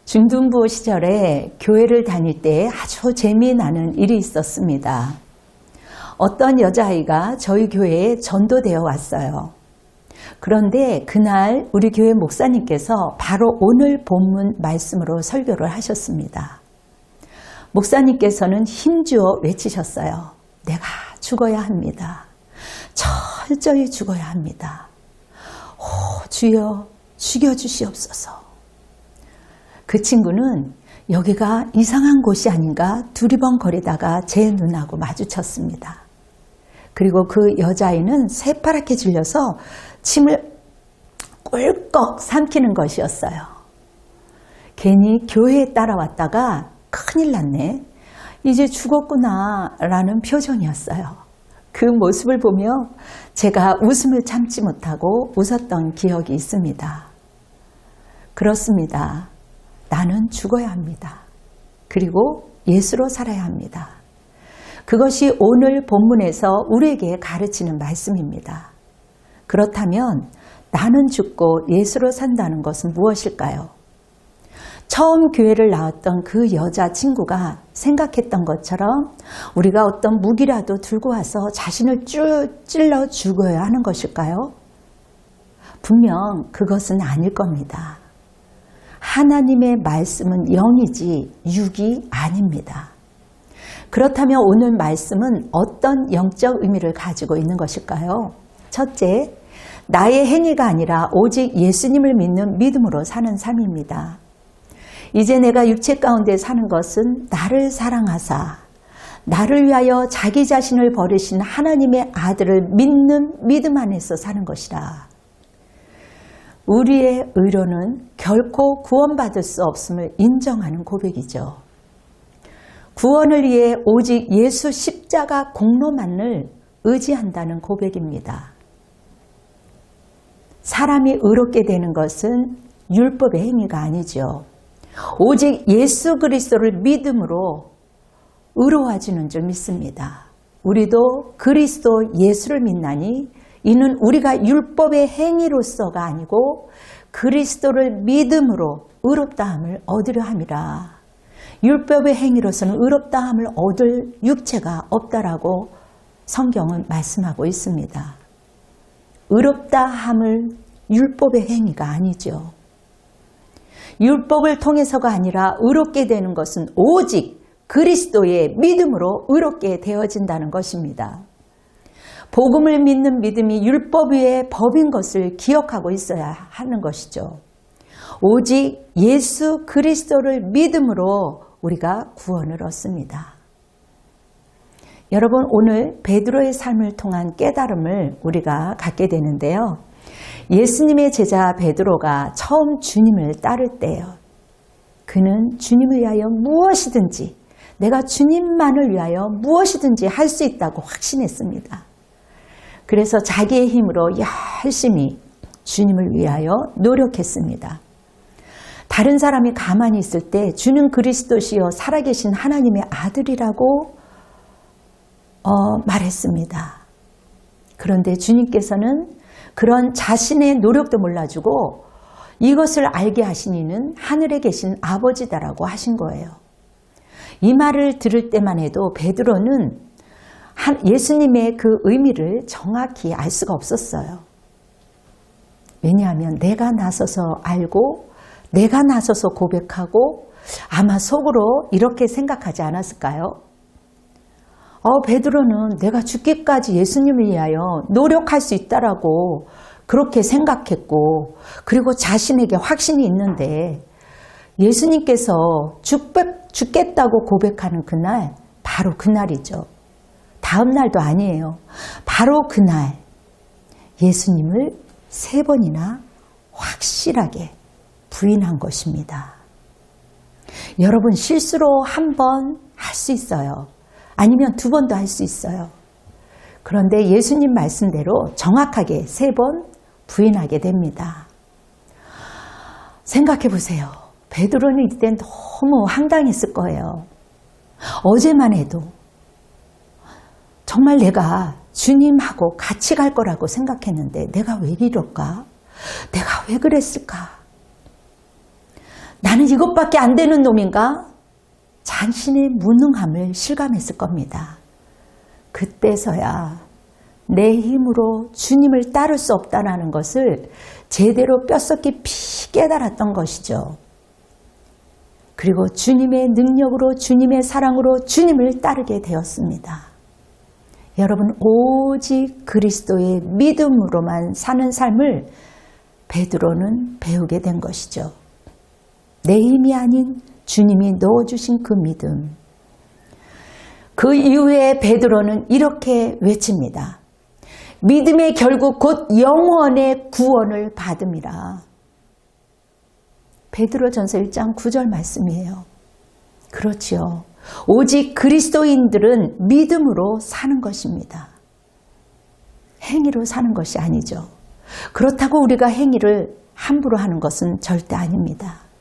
중등부 시절에 교회를 다닐 때 아주 재미나는 일이 있었습니다. 어떤 여자아이가 저희 교회에 전도되어 왔어요. 그런데 그날 우리 교회 목사님께서 바로 오늘 본문 말씀으로 설교를 하셨습니다. 목사님께서는 힘주어 외치셨어요. 내가 죽어야 합니다. 철저히 죽어야 합니다. 주여 죽여주시옵소서. 그 친구는 여기가 이상한 곳이 아닌가 두리번거리다가 제 눈하고 마주쳤습니다. 그리고 그 여자아이는 새파랗게 질려서 침을 꿀꺽 삼키는 것이었어요. 괜히 교회에 따라왔다가 큰일 났네. 이제 죽었구나 라는 표정이었어요. 그 모습을 보며 제가 웃음을 참지 못하고 웃었던 기억이 있습니다. 그렇습니다. 나는 죽어야 합니다. 그리고 예수로 살아야 합니다. 그것이 오늘 본문에서 우리에게 가르치는 말씀입니다. 그렇다면 나는 죽고 예수로 산다는 것은 무엇일까요? 처음 교회를 나왔던 그 여자친구가 생각했던 것처럼 우리가 어떤 무기라도 들고 와서 자신을 쭉 찔러 죽어야 하는 것일까요? 분명 그것은 아닐 겁니다. 하나님의 말씀은 영이지 육이 아닙니다. 그렇다면 오늘 말씀은 어떤 영적 의미를 가지고 있는 것일까요? 첫째, 나의 행위가 아니라 오직 예수님을 믿는 믿음으로 사는 삶입니다. 이제 내가 육체 가운데 사는 것은 나를 사랑하사 나를 위하여 자기 자신을 버리신 하나님의 아들을 믿는 믿음 안에서 사는 것이라. 우리의 의로는 결코 구원받을 수 없음을 인정하는 고백이죠. 구원을 위해 오직 예수 십자가 공로만을 의지한다는 고백입니다. 사람이 의롭게 되는 것은 율법의 행위가 아니죠. 오직 예수 그리스도를 믿음으로 의로워지는 줄 믿습니다. 우리도 그리스도 예수를 믿나니 이는 우리가 율법의 행위로서가 아니고 그리스도를 믿음으로 의롭다함을 얻으려 함이라. 율법의 행위로서는 의롭다함을 얻을 육체가 없다라고 성경은 말씀하고 있습니다. 의롭다함을 율법의 행위가 아니죠. 율법을 통해서가 아니라 의롭게 되는 것은 오직 그리스도의 믿음으로 의롭게 되어진다는 것입니다. 복음을 믿는 믿음이 율법 위에 법인 것을 기억하고 있어야 하는 것이죠. 오직 예수 그리스도를 믿음으로 우리가 구원을 얻습니다. 여러분, 오늘 베드로의 삶을 통한 깨달음을 우리가 갖게 되는데요. 예수님의 제자 베드로가 처음 주님을 따를 때요. 그는 주님을 위하여 무엇이든지, 내가 주님만을 위하여 무엇이든지 할 수 있다고 확신했습니다. 그래서 자기의 힘으로 열심히 주님을 위하여 노력했습니다. 다른 사람이 가만히 있을 때 주는 그리스도시요 살아계신 하나님의 아들이라고 말했습니다. 그런데 주님께서는 그런 자신의 노력도 몰라주고 이것을 알게 하신 이는 하늘에 계신 아버지다라고 하신 거예요. 이 말을 들을 때만 해도 베드로는 예수님의 그 의미를 정확히 알 수가 없었어요. 왜냐하면 내가 나서서 알고 내가 나서서 고백하고 아마 속으로 이렇게 생각하지 않았을까요? 베드로는 내가 죽기까지 예수님을 위하여 노력할 수 있다라고 그렇게 생각했고, 그리고 자신에게 확신이 있는데 예수님께서 죽겠다고 고백하는 그날, 바로 그날이죠. 다음 날도 아니에요. 바로 그날 예수님을 3번이나 확실하게 부인한 것입니다. 여러분, 실수로 한 번 할 수 있어요. 아니면 2번도 할 수 있어요. 그런데 예수님 말씀대로 정확하게 3번 부인하게 됩니다. 생각해 보세요. 베드로는 이때 너무 황당했을 거예요. 어제만 해도 정말 내가 주님하고 같이 갈 거라고 생각했는데 내가 왜 이럴까? 내가 왜 그랬을까? 나는 나는 이것밖에 안 되는 놈인가? 자신의 무능함을 실감했을 겁니다. 그때서야 내 힘으로 주님을 따를 수 없다는 것을 제대로 뼛속 깊이 깨달았던 것이죠. 그리고 주님의 능력으로, 주님의 사랑으로 주님을 따르게 되었습니다. 여러분, 오직 그리스도의 믿음으로만 사는 삶을 베드로는 배우게 된 것이죠. 내 힘이 아닌 주님이 넣어주신 그 믿음. 그 이후에 베드로는 이렇게 외칩니다. 믿음의 결국 곧 영원의 구원을 받음이라. 베드로전서 1장 9절 말씀이에요. 그렇지요. 오직 그리스도인들은 믿음으로 사는 것입니다. 행위로 사는 것이 아니죠. 그렇다고 우리가 행위를 함부로 하는 것은 절대 아닙니다.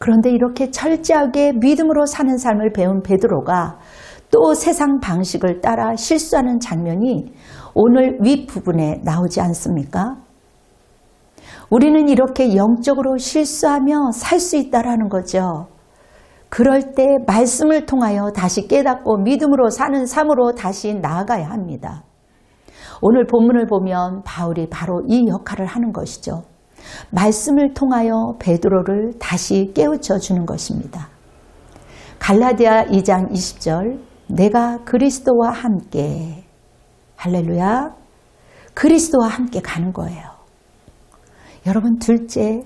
그런데 이렇게 철저하게 믿음으로 사는 삶을 배운 베드로가 또 세상 방식을 따라 실수하는 장면이 오늘 윗부분에 나오지 않습니까? 우리는 이렇게 영적으로 실수하며 살 수 있다라는 거죠. 그럴 때 말씀을 통하여 다시 깨닫고 믿음으로 사는 삶으로 다시 나아가야 합니다. 오늘 본문을 보면 바울이 바로 이 역할을 하는 것이죠. 말씀을 통하여 베드로를 다시 깨우쳐 주는 것입니다. 갈라디아 2장 20절, 내가 그리스도와 함께, 할렐루야, 그리스도와 함께 가는 거예요. 여러분, 둘째,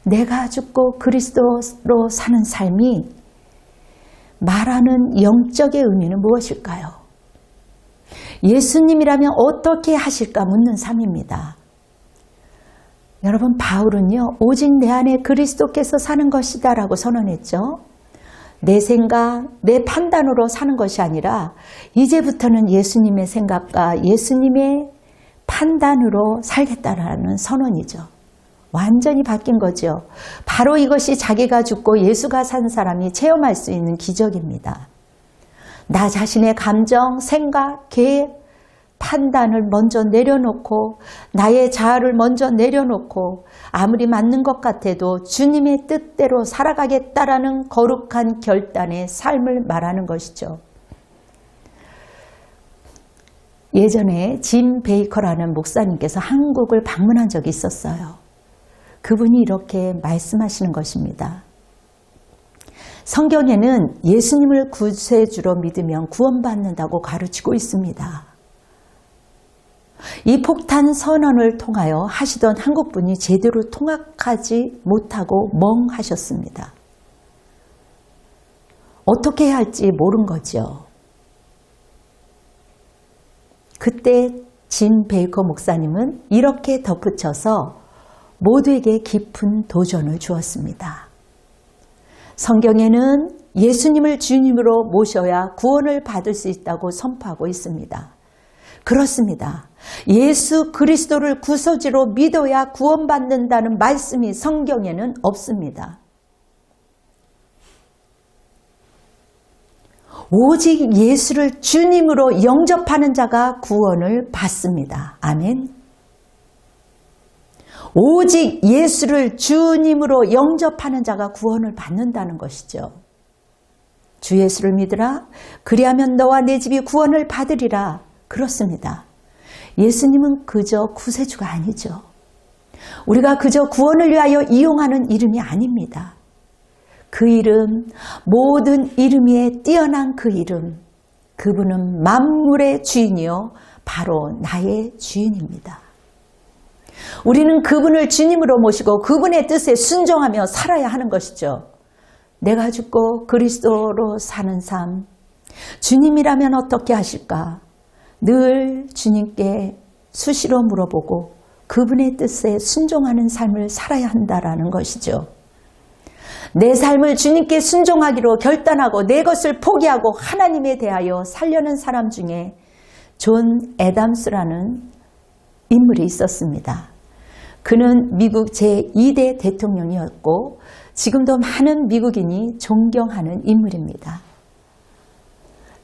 내가 죽고 그리스도로 사는 삶이 말하는 영적의 의미는 무엇일까요? 예수님이라면 어떻게 하실까 묻는 삶입니다. 여러분, 바울은요, 오직 내 안에 그리스도께서 사는 것이다 라고 선언했죠. 내 생각, 내 판단으로 사는 것이 아니라 이제부터는 예수님의 생각과 예수님의 판단으로 살겠다라는 선언이죠. 완전히 바뀐 거죠. 바로 이것이 자기가 죽고 예수가 산 사람이 체험할 수 있는 기적입니다. 나 자신의 감정, 생각, 계획, 판단을 먼저 내려놓고 나의 자아를 먼저 내려놓고 아무리 맞는 것 같아도 주님의 뜻대로 살아가겠다라는 거룩한 결단의 삶을 말하는 것이죠. 예전에 짐 베이커라는 목사님께서 한국을 방문한 적이 있었어요. 그분이 이렇게 말씀하시는 것입니다. 성경에는 예수님을 구세주로 믿으면 구원받는다고 가르치고 있습니다. 이 폭탄 선언을 통하여 하시던 한국분이 제대로 통역하지 못하고 멍하셨습니다. 어떻게 해야 할지 모른 거죠. 그때 진 베이커 목사님은 이렇게 덧붙여서 모두에게 깊은 도전을 주었습니다. 성경에는 예수님을 주님으로 모셔야 구원을 받을 수 있다고 선포하고 있습니다. 그렇습니다. 예수 그리스도를 구소지로 믿어야 구원받는다는 말씀이 성경에는 없습니다. 오직 예수를 주님으로 영접하는 자가 구원을 받습니다. 아멘. 오직 예수를 주님으로 영접하는 자가 구원을 받는다는 것이죠. 주 예수를 믿으라. 그리하면 너와 내 집이 구원을 받으리라. 그렇습니다. 예수님은 그저 구세주가 아니죠. 우리가 그저 구원을 위하여 이용하는 이름이 아닙니다. 그 이름, 모든 이름 위에 뛰어난 그 이름, 그분은 만물의 주인이요 바로 나의 주인입니다. 우리는 그분을 주님으로 모시고 그분의 뜻에 순종하며 살아야 하는 것이죠. 내가 죽고 그리스도로 사는 삶, 주님이라면 어떻게 하실까? 늘 주님께 수시로 물어보고 그분의 뜻에 순종하는 삶을 살아야 한다라는 것이죠. 내 삶을 주님께 순종하기로 결단하고 내 것을 포기하고 하나님에 대하여 살려는 사람 중에 존 애담스라는 인물이 있었습니다. 그는 미국 제2대 대통령이었고 지금도 많은 미국인이 존경하는 인물입니다.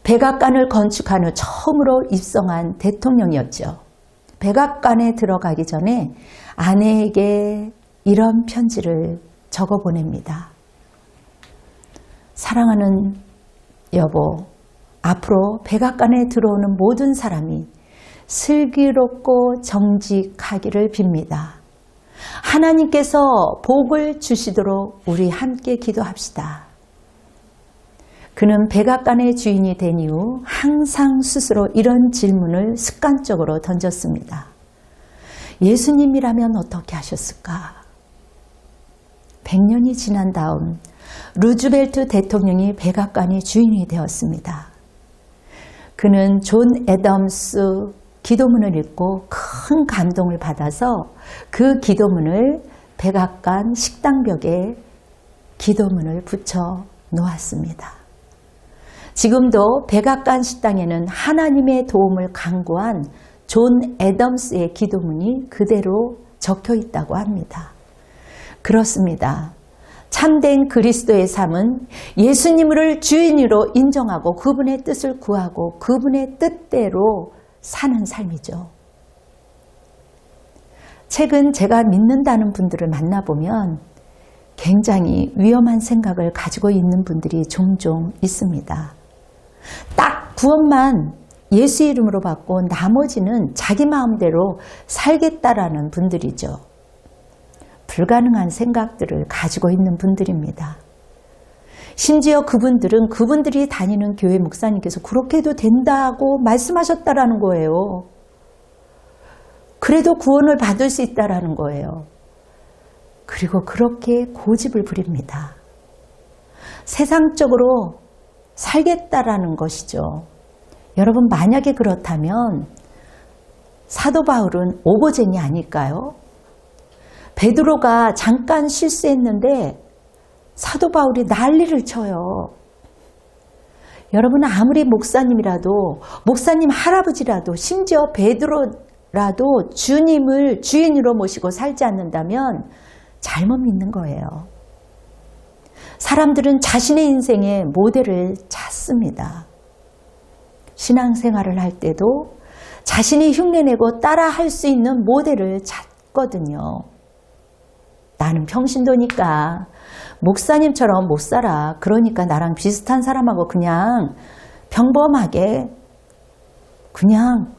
백악관을 건축한 후 처음으로 입성한 대통령이었죠. 백악관에 들어가기 전에 아내에게 이런 편지를 적어 보냅니다. 사랑하는 여보, 앞으로 백악관에 들어오는 모든 사람이 슬기롭고 정직하기를 빕니다. 하나님께서 복을 주시도록 우리 함께 기도합시다. 그는 백악관의 주인이 된 이후 항상 스스로 이런 질문을 습관적으로 던졌습니다. 예수님이라면 어떻게 하셨을까? 100년이 지난 다음 루즈벨트 대통령이 백악관의 주인이 되었습니다. 그는 존 애덤스 기도문을 읽고 큰 감동을 받아서 그 기도문을 백악관 식당벽에 기도문을 붙여 놓았습니다. 지금도 백악관 식당에는 하나님의 도움을 간구한 존 애덤스의 기도문이 그대로 적혀 있다고 합니다. 그렇습니다. 참된 그리스도의 삶은 예수님을 주인으로 인정하고 그분의 뜻을 구하고 그분의 뜻대로 사는 삶이죠. 최근 제가 믿는다는 분들을 만나보면 굉장히 위험한 생각을 가지고 있는 분들이 종종 있습니다. 딱 구원만 예수 이름으로 받고 나머지는 자기 마음대로 살겠다라는 분들이죠. 불가능한 생각들을 가지고 있는 분들입니다. 심지어 그분들은 그분들이 다니는 교회 목사님께서 그렇게 해도 된다고 말씀하셨다라는 거예요. 그래도 구원을 받을 수 있다라는 거예요. 그리고 그렇게 고집을 부립니다. 세상적으로 살겠다라는 것이죠. 여러분, 만약에 그렇다면 사도 바울은 오보쟁이 아닐까요? 베드로가 잠깐 실수했는데 사도 바울이 난리를 쳐요. 여러분, 아무리 목사님이라도, 목사님 할아버지라도, 심지어 베드로라도 주님을 주인으로 모시고 살지 않는다면 잘못 믿는 거예요. 사람들은 자신의 인생의 모델을 찾습니다. 신앙생활을 할 때도 자신이 흉내내고 따라 할 수 있는 모델을 찾거든요. 나는 평신도니까 목사님처럼 못 살아. 그러니까 나랑 비슷한 사람하고 그냥 평범하게 그냥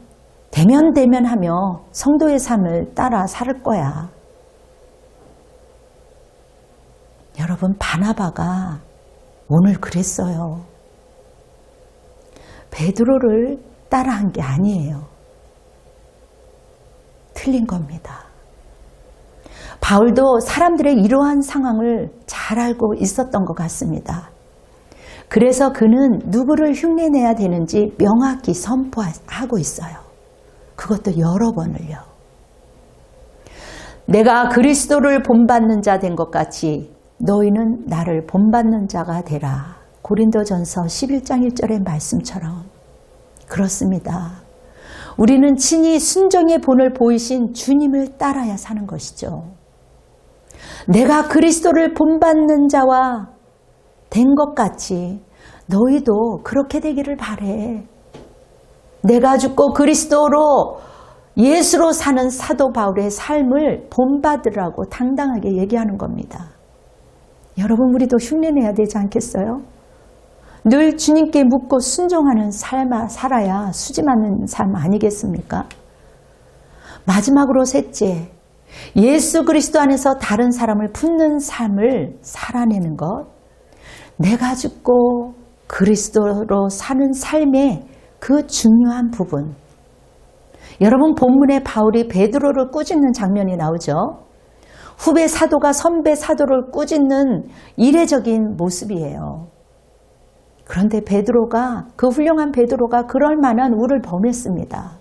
대면하며 성도의 삶을 따라 살 거야. 여러분, 바나바가 오늘 그랬어요. 베드로를 따라한 게 아니에요. 틀린 겁니다. 바울도 사람들의 이러한 상황을 잘 알고 있었던 것 같습니다. 그래서 그는 누구를 흉내내야 되는지 명확히 선포하고 있어요. 그것도 여러 번을요. 내가 그리스도를 본받는 자 된 것 같이 너희는 나를 본받는 자가 되라. 고린도전서 11장 1절의 말씀처럼 그렇습니다. 우리는 친히 순종의 본을 보이신 주님을 따라야 사는 것이죠. 내가 그리스도를 본받는 자와 된 것 같이 너희도 그렇게 되기를 바래. 내가 죽고 그리스도로 예수로 사는 사도 바울의 삶을 본받으라고 당당하게 얘기하는 겁니다. 여러분, 우리도 흉내내야 되지 않겠어요? 늘 주님께 묻고 순종하는 삶을 살아야 수지 맞는 삶 아니겠습니까? 마지막으로 셋째, 예수 그리스도 안에서 다른 사람을 품는 삶을 살아내는 것. 내가 죽고 그리스도로 사는 삶의 그 중요한 부분. 여러분, 본문에 바울이 베드로를 꾸짖는 장면이 나오죠. 후배 사도가 선배 사도를 꾸짖는 이례적인 모습이에요. 그런데 베드로가, 그 훌륭한 베드로가 그럴 만한 우를 범했습니다.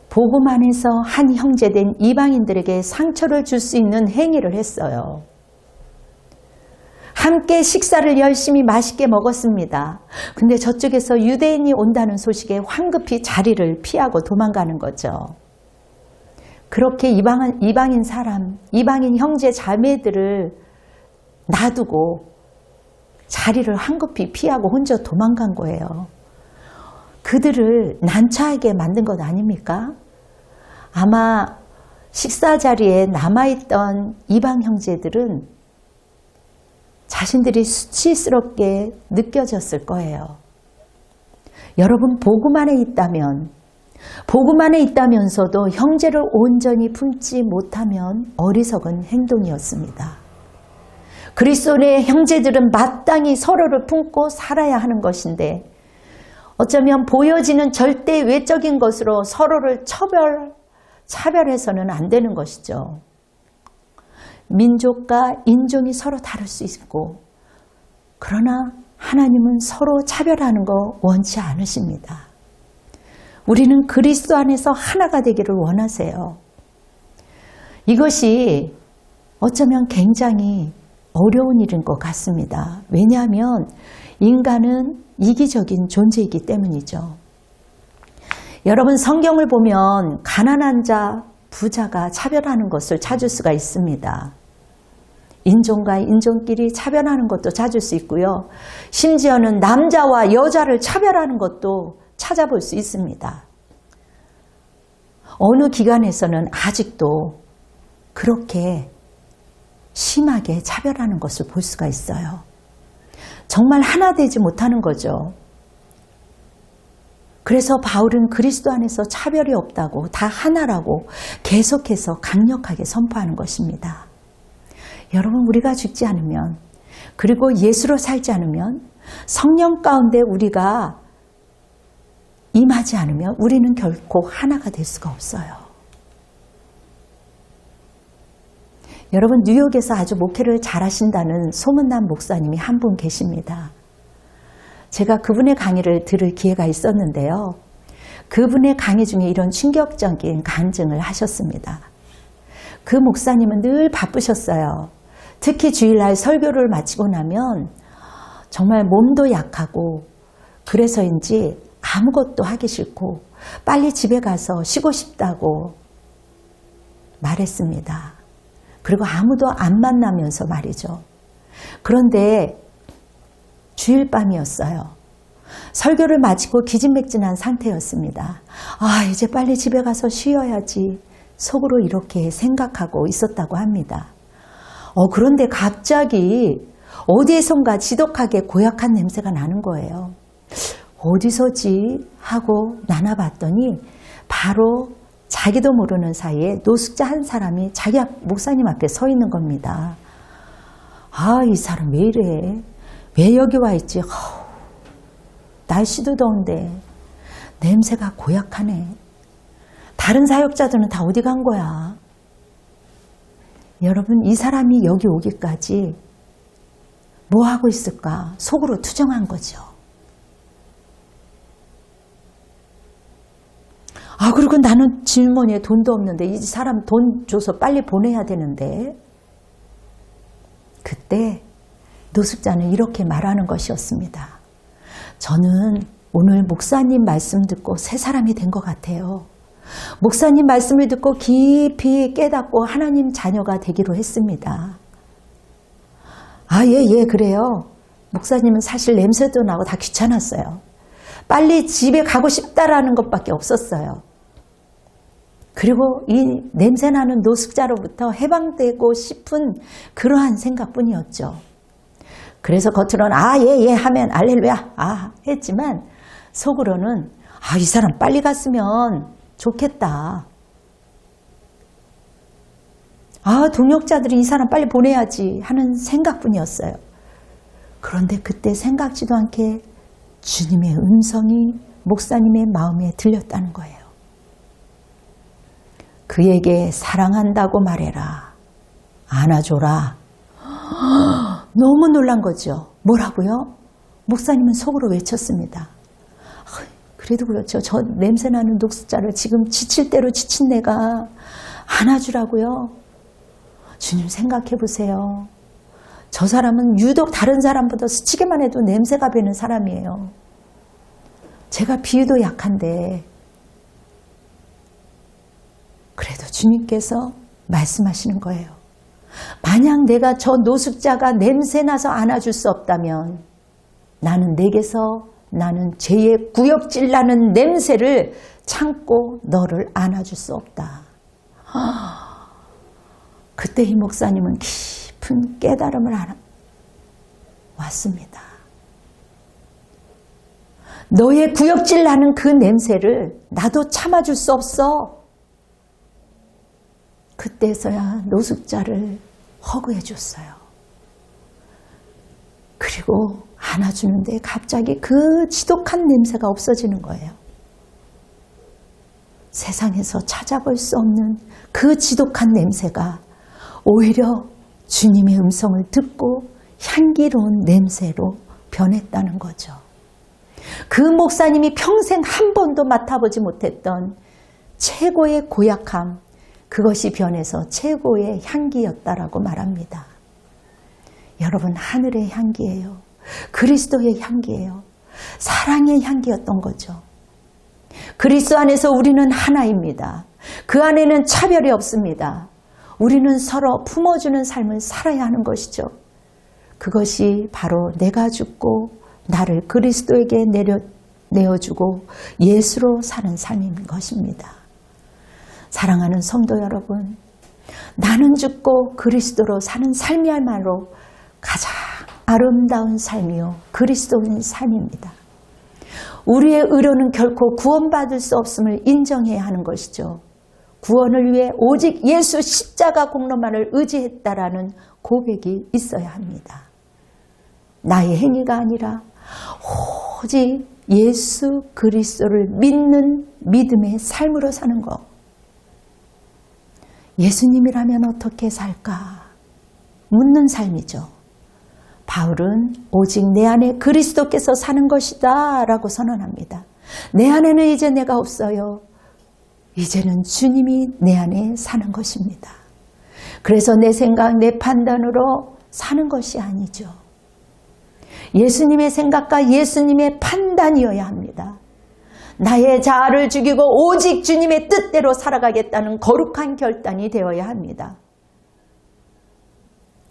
복음 안에서 한 형제된 이방인들에게 상처를 줄 수 있는 행위를 했어요. 함께 식사를 열심히 맛있게 먹었습니다. 근데 저쪽에서 유대인이 온다는 소식에 황급히 자리를 피하고 도망가는 거죠. 그렇게 이방인 사람, 이방인 형제 자매들을 놔두고 자리를 황급히 피하고 혼자 도망간 거예요. 그들을 난처하게 만든 것 아닙니까? 아마 식사 자리에 남아있던 이방 형제들은 자신들이 수치스럽게 느껴졌을 거예요. 여러분, 복음 안에 있다면, 복음 안에 있다면서도 형제를 온전히 품지 못하면 어리석은 행동이었습니다. 그리스도의 형제들은 마땅히 서로를 품고 살아야 하는 것인데 어쩌면 보여지는 절대 외적인 것으로 서로를 차별해서는 안 되는 것이죠. 민족과 인종이 서로 다를 수 있고 그러나 하나님은 서로 차별하는 거 원치 않으십니다. 우리는 그리스도 안에서 하나가 되기를 원하세요. 이것이 어쩌면 굉장히 어려운 일인 것 같습니다. 왜냐하면 인간은 이기적인 존재이기 때문이죠. 여러분, 성경을 보면 가난한 자, 부자가 차별하는 것을 찾을 수가 있습니다. 인종과 인종끼리 차별하는 것도 찾을 수 있고요. 심지어는 남자와 여자를 차별하는 것도 찾아볼 수 있습니다. 어느 기관에서는 아직도 그렇게 심하게 차별하는 것을 볼 수가 있어요. 정말 하나 되지 못하는 거죠. 그래서 바울은 그리스도 안에서 차별이 없다고, 다 하나라고 계속해서 강력하게 선포하는 것입니다. 여러분, 우리가 죽지 않으면, 그리고 예수로 살지 않으면, 성령 가운데 우리가 임하지 않으면 우리는 결코 하나가 될 수가 없어요. 여러분, 뉴욕에서 아주 목회를 잘하신다는 소문난 목사님이 한 분 계십니다. 제가 그분의 강의를 들을 기회가 있었는데요. 그분의 강의 중에 이런 충격적인 간증을 하셨습니다. 그 목사님은 늘 바쁘셨어요. 특히 주일날 설교를 마치고 나면 정말 몸도 약하고 그래서인지 아무것도 하기 싫고 빨리 집에 가서 쉬고 싶다고 말했습니다. 그리고 아무도 안 만나면서 말이죠. 그런데 주일 밤이었어요. 설교를 마치고 기진맥진한 상태였습니다. 아, 이제 빨리 집에 가서 쉬어야지 속으로 이렇게 생각하고 있었다고 합니다. 그런데 갑자기 어디에선가 지독하게 고약한 냄새가 나는 거예요. 어디서지 하고 나눠봤더니 바로 자기도 모르는 사이에 노숙자 한 사람이 자기 목사님 앞에 서 있는 겁니다. 아, 이 사람 왜 이래? 왜 여기 와 있지? 날씨도 더운데 냄새가 고약하네. 다른 사역자들은 다 어디 간 거야? 여러분, 이 사람이 여기 오기까지 뭐 하고 있을까? 속으로 투정한 거죠. 아, 그리고 나는 주머니에 돈도 없는데 이 사람 돈 줘서 빨리 보내야 되는데. 그때 노숙자는 이렇게 말하는 것이었습니다. 저는 오늘 목사님 말씀 듣고 새 사람이 된 것 같아요. 목사님 말씀을 듣고 깊이 깨닫고 하나님 자녀가 되기로 했습니다. 아, 예, 그래요. 목사님은 사실 냄새도 나고 다 귀찮았어요. 빨리 집에 가고 싶다라는 것밖에 없었어요. 그리고 이 냄새나는 노숙자로부터 해방되고 싶은 그러한 생각뿐이었죠. 그래서 겉으로는 아, 예 하면 알렐루야 했지만 속으로는 아, 이 사람 빨리 갔으면 좋겠다. 아, 동역자들이 이 사람 빨리 보내야지 하는 생각뿐이었어요. 그런데 그때 생각지도 않게 주님의 음성이 목사님의 마음에 들렸다는 거예요. 그에게 사랑한다고 말해라. 안아줘라. 너무 놀란 거죠. 뭐라고요? 목사님은 속으로 외쳤습니다. 그래도 그렇죠. 저 냄새나는 노숙자를 지금 지칠 대로 지친 내가 안아주라고요? 주님, 생각해 보세요. 저 사람은 유독 다른 사람보다 스치기만 해도 냄새가 배는 사람이에요. 제가 비위도 약한데 그래도 주님께서 말씀하시는 거예요. 만약 내가 저 노숙자가 냄새나서 안아줄 수 없다면 나는 죄의 구역질 나는 냄새를 참고 너를 안아줄 수 없다. 그때 이 목사님은 깊은 깨달음을 왔습니다. 너의 구역질 나는 그 냄새를 나도 참아줄 수 없어. 그때서야 노숙자를 허그해 줬어요. 그리고 안아주는데 갑자기 그 지독한 냄새가 없어지는 거예요. 세상에서 찾아볼 수 없는 그 지독한 냄새가 오히려 주님의 음성을 듣고 향기로운 냄새로 변했다는 거죠. 그 목사님이 평생 한 번도 맡아보지 못했던 최고의 고약함, 그것이 변해서 최고의 향기였다라고 말합니다. 여러분, 하늘의 향기예요. 그리스도의 향기예요. 사랑의 향기였던 거죠. 그리스도 안에서 우리는 하나입니다. 그 안에는 차별이 없습니다. 우리는 서로 품어주는 삶을 살아야 하는 것이죠. 그것이 바로 내가 죽고 나를 그리스도에게 내어주고 예수로 사는 삶인 것입니다. 사랑하는 성도 여러분, 나는 죽고 그리스도로 사는 삶이야말로 가장 아름다운 삶이요 그리스도인 삶입니다. 우리의 의로는 결코 구원받을 수 없음을 인정해야 하는 것이죠. 구원을 위해 오직 예수 십자가 공로만을 의지했다라는 고백이 있어야 합니다. 나의 행위가 아니라 오직 예수 그리스도를 믿는 믿음의 삶으로 사는 것. 예수님이라면 어떻게 살까? 묻는 삶이죠. 바울은 오직 내 안에 그리스도께서 사는 것이다 라고 선언합니다. 내 안에는 이제 내가 없어요. 이제는 주님이 내 안에 사는 것입니다. 그래서 내 생각, 내 판단으로 사는 것이 아니죠. 예수님의 생각과 예수님의 판단이어야 합니다. 나의 자아를 죽이고 오직 주님의 뜻대로 살아가겠다는 거룩한 결단이 되어야 합니다.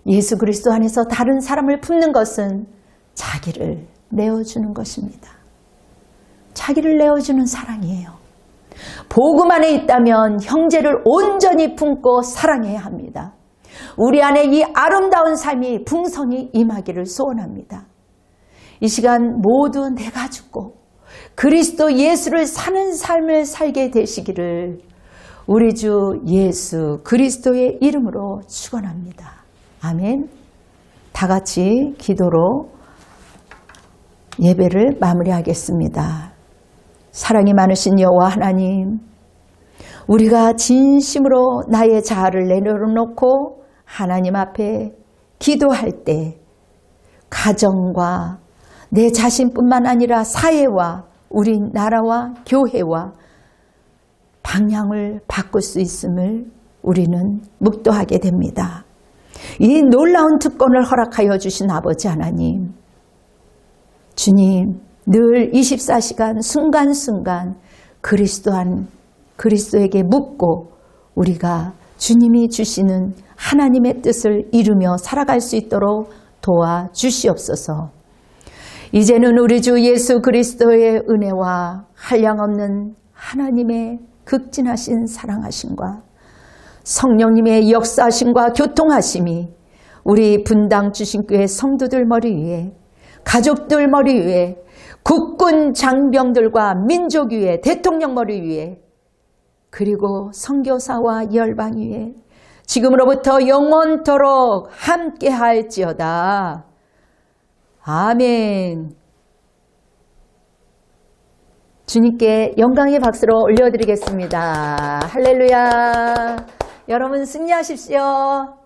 예수 그리스도 안에서 다른 사람을 품는 것은 자기를 내어주는 것입니다. 자기를 내어주는 사랑이에요. 복음 안에 있다면 형제를 온전히 품고 사랑해야 합니다. 우리 안에 이 아름다운 삶이 풍성히 임하기를 소원합니다. 이 시간 모두 내가 죽고 그리스도 예수를 사는 삶을 살게 되시기를 우리 주 예수 그리스도의 이름으로 축원합니다. 아멘. 다 같이 기도로 예배를 마무리하겠습니다. 사랑이 많으신 여호와 하나님, 우리가 진심으로 나의 자아를 내려놓고 하나님 앞에 기도할 때 가정과 내 자신뿐만 아니라 사회와 우리 나라와 교회와 방향을 바꿀 수 있음을 우리는 묵도하게 됩니다. 이 놀라운 특권을 허락하여 주신 아버지 하나님, 주님 늘 24시간 순간순간 그리스도에게 묻고 우리가 주님이 주시는 하나님의 뜻을 이루며 살아갈 수 있도록 도와주시옵소서. 이제는 우리 주 예수 그리스도의 은혜와 한량없는 하나님의 극진하신 사랑하심과 성령님의 역사하심과 교통하심이 우리 분당 주신교회 성도들 머리 위에, 가족들 머리 위에, 국군 장병들과 민족 위에, 대통령 머리 위에, 그리고 선교사와 열방 위에 지금으로부터 영원토록 함께 할지어다. 아멘. 주님께 영광의 박수로 올려드리겠습니다. 할렐루야. 여러분 승리하십시오.